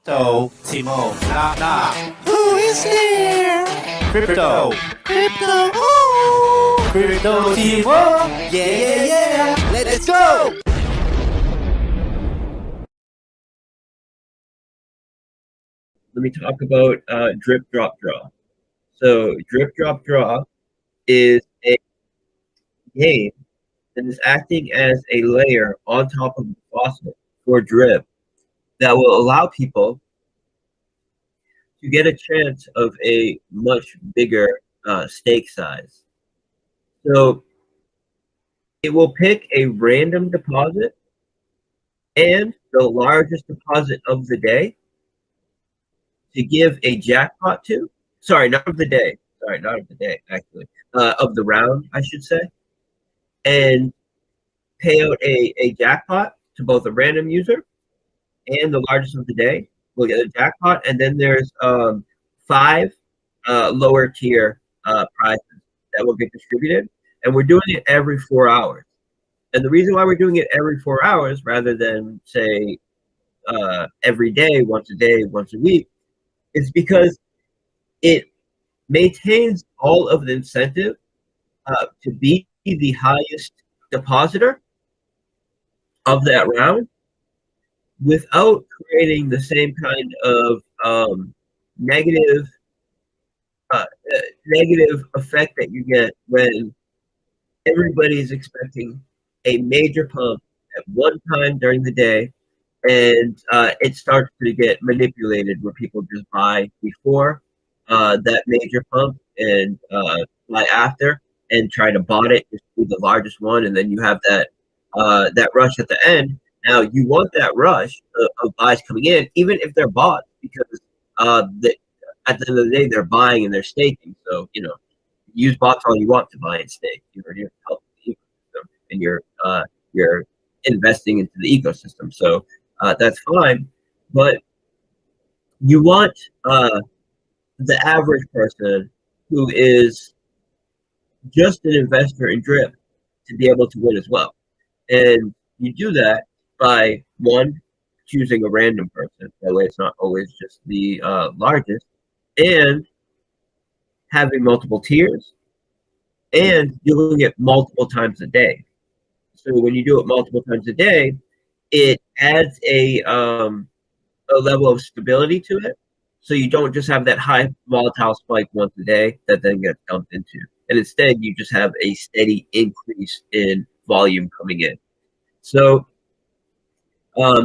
Crypto, Timo, knock knock. Who is there? Crypto, Oh! Crypto, Timo. Yeah. Let's go! Let me talk about drip, drop, draw. So drip, drop, draw is a game that is acting as a layer on top of the faucet for drip that will allow people to get a chance of a much bigger stake size. So it will pick a random deposit and the largest deposit of the day to give a jackpot to. Sorry, not of the day. Sorry, not of the day, actually. Of the round, I should say. And pay out a jackpot to both a random user and the largest of the day will get a jackpot. And then there's 5 lower tier prizes that will get distributed. And we're doing it every 4 hours. And the reason why we're doing it every 4 hours rather than, say, every day, once a week, is because it maintains all of the incentive to be the highest depositor of that round without creating the same kind of negative effect that you get when everybody's expecting a major pump at one time during the day, and it starts to get manipulated where people just buy before that major pump and buy after and try to bot it just to the largest one, and then you have that rush at the end. Now you want that rush of buys coming in, even if they're bought, because at the end of the day they're buying and they're staking. So use bots all you want to buy and stake. You're helping the ecosystem, and you're investing into the ecosystem. So that's fine, but you want the average person who is just an investor in drip to be able to win as well. And you do that by, one, choosing a random person. That way it's not always just the largest, and having multiple tiers and doing it multiple times a day. So when you do it multiple times a day, it adds a level of stability to it. So you don't just have that high volatile spike once a day that then gets dumped into. And instead, you just have a steady increase in volume coming in. So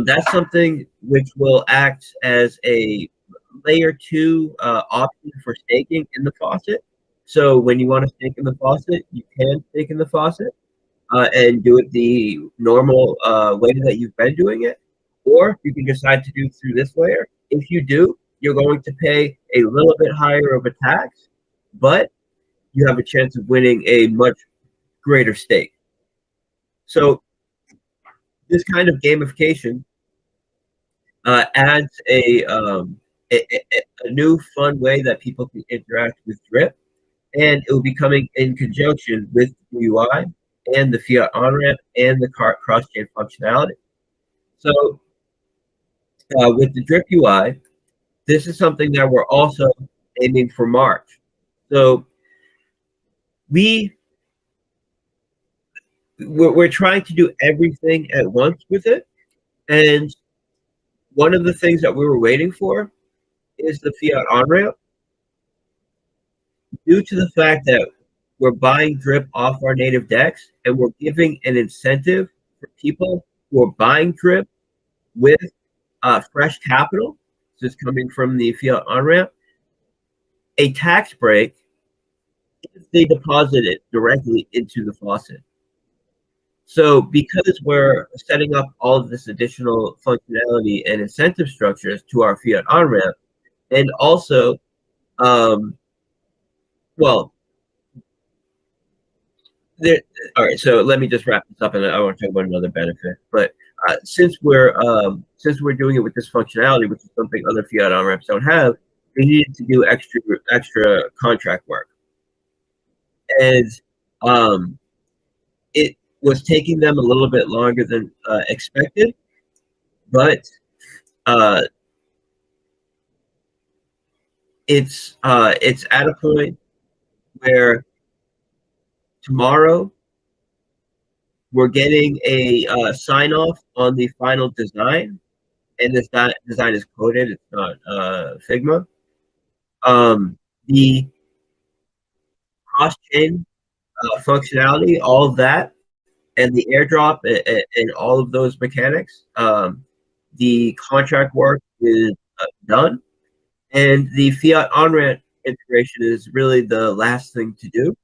that's something which will act as a layer 2 option for staking in the faucet. So when you want to stake in the faucet, you can stake in the faucet and do it the normal way that you've been doing it. Or you can decide to do it through this layer. If you do, you're going to pay a little bit higher of a tax, but you have a chance of winning a much greater stake. So this kind of gamification adds a new fun way that people can interact with drip, and it will be coming in conjunction with the UI and the fiat on-ramp and the cross-chain functionality. So with the drip UI, this is something that we're also aiming for March. So we're trying to do everything at once with it. And one of the things that we were waiting for is the fiat on-ramp. Due to the fact that we're buying drip off our native DEX, and we're giving an incentive for people who are buying drip with fresh capital, this is coming from the fiat on-ramp, a tax break if they deposit it directly into the faucet. So because we're setting up all of this additional functionality and incentive structures to our fiat on-ramp, and also, all right, so let me just wrap this up, and I want to talk about another benefit. But since we're doing it with this functionality, which is something other fiat on-ramps don't have, we needed to do extra contract work, and it was taking them a little bit longer than expected. But it's at a point where tomorrow we're getting a sign off on the final design, and this design is coded. It's not Figma. The cross chain functionality, all of that, and the airdrop and all of those mechanics. The contract work is done, and the fiat on ramp integration is really the last thing to do.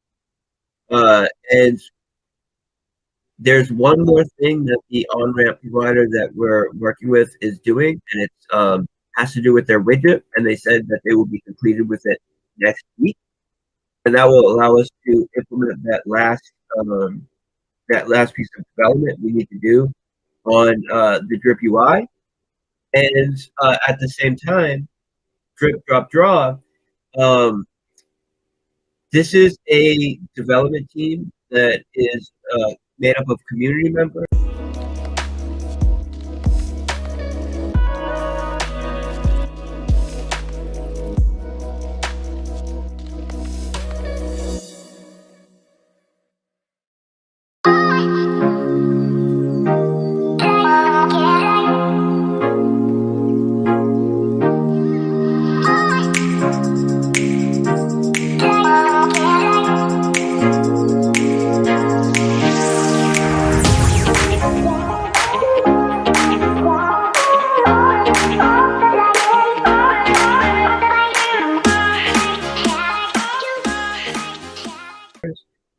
And there's one more thing that the on ramp provider that we're working with is doing, and it has to do with their widget. And they said that they will be completed with it next week, and that will allow us to implement that last piece of development we need to do on the Drip UI. And at the same time, Drip Drop Draw. This is a development team that is made up of community members.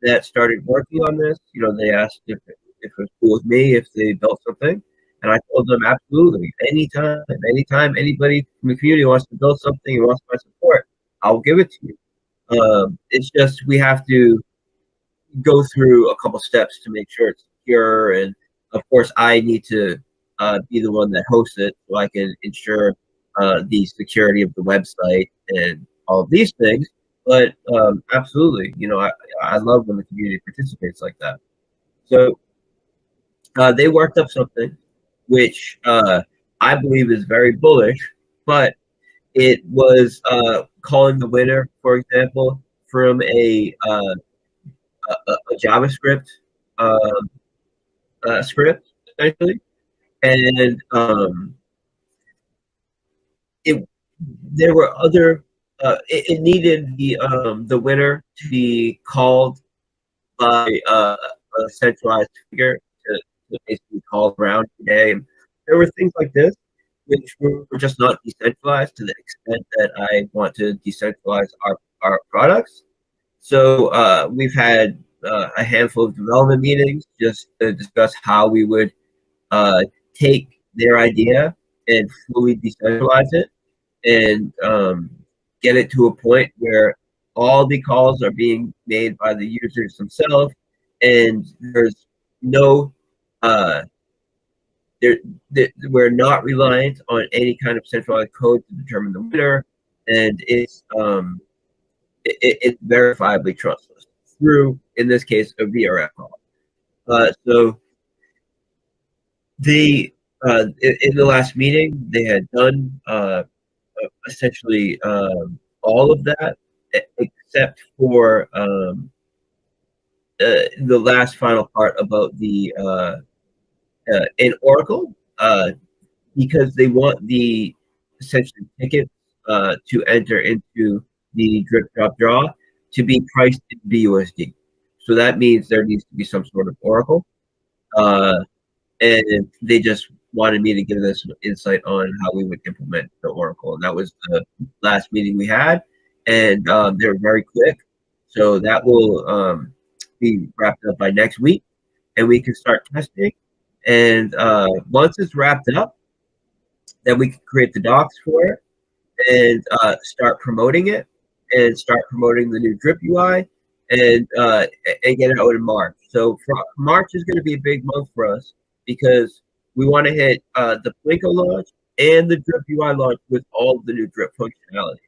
That started working on this. You know, they asked if it was cool with me if they built something, and I told them absolutely, anytime anybody from the community wants to build something and wants my support, I'll give it to you. It's just we have to go through a couple steps to make sure it's secure, and of course I need to be the one that hosts it so I can ensure the security of the website and all of these things. But absolutely, you know, I love when the community participates like that. So they worked up something which I believe is very bullish, but it was calling the winner, for example, from a JavaScript script, essentially, and there were other. It needed the winner to be called by a centralized figure to basically call around today. And there were things like this which were just not decentralized to the extent that I want to decentralize our products. So we've had a handful of development meetings just to discuss how we would take their idea and fully decentralize it and get it to a point where all the calls are being made by the users themselves, and there's no we're not reliant on any kind of centralized code to determine the winner, and it's verifiably trustless through, in this case, a VRF call. So they in the last meeting they had done essentially all of that except for the last final part about the in Oracle, because they want the essentially tickets to enter into the drip drop draw to be priced in BUSD. So that means there needs to be some sort of Oracle, and they just wanted me to give this insight on how we would implement the Oracle. And that was the last meeting we had, and they were very quick. So that will be wrapped up by next week, and we can start testing. And once it's wrapped up, then we can create the docs for it and start promoting it, and start promoting the new Drip UI, and get it out in March. So March is going to be a big month for us because we want to hit the Plinko launch and the Drip UI launch with all of the new Drip functionality.